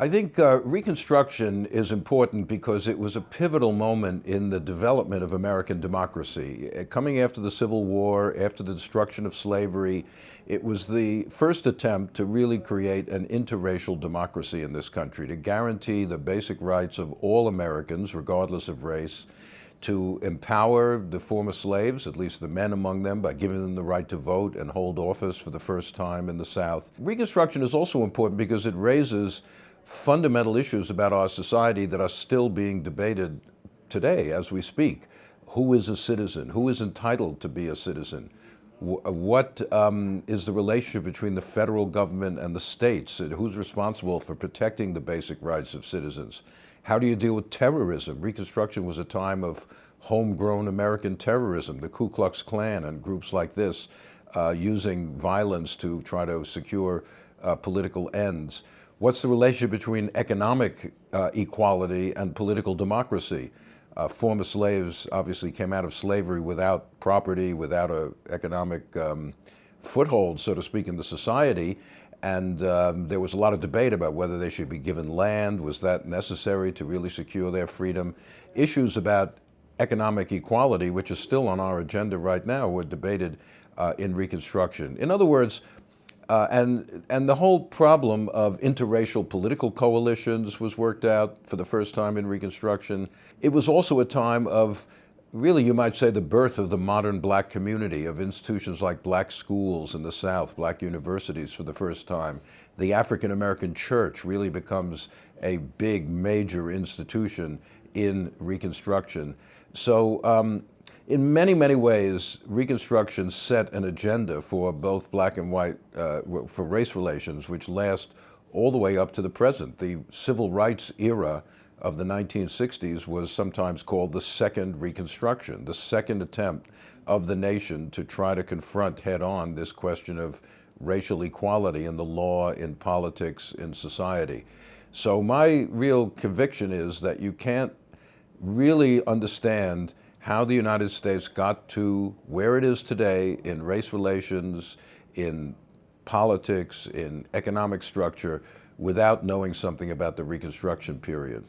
I think Reconstruction is important because it was a pivotal moment in the development of American democracy. Coming after the Civil War, after the destruction of slavery, it was the first attempt to really create an interracial democracy in this country, to guarantee the basic rights of all Americans, regardless of race, to empower the former slaves, at least the men among them, by giving them the right to vote and hold office for the first time in the South. Reconstruction is also important because it raises fundamental issues about our society that are still being debated today as we speak. Who is a citizen? Who is entitled to be a citizen? What is the relationship between the federal government and the states? And who's responsible for protecting the basic rights of citizens? How do you deal with terrorism? Reconstruction was a time of homegrown American terrorism, the Ku Klux Klan and groups like this using violence to try to secure political ends. What's the relationship between economic equality and political democracy? Former slaves obviously came out of slavery without property, without an economic foothold, so to speak, in the society. And there was a lot of debate about whether they should be given land. Was that necessary to really secure their freedom? Issues about economic equality, which is still on our agenda right now, were debated in Reconstruction. In other words, and the whole problem of interracial political coalitions was worked out for the first time in Reconstruction. It was also a time of, really, you might say, the birth of the modern black community, of institutions like black schools in the South, black universities for the first time. The African American church really becomes a big, major institution in Reconstruction. So in many, many ways, Reconstruction set an agenda for both black and white, for race relations, which last all the way up to the present. The civil rights era of the 1960s was sometimes called the second Reconstruction, the second attempt of the nation to try to confront head-on this question of racial equality in the law, in politics, in society. So my real conviction is that you can't really understand how the United States got to where it is today in race relations, in politics, in economic structure, without knowing something about the Reconstruction period.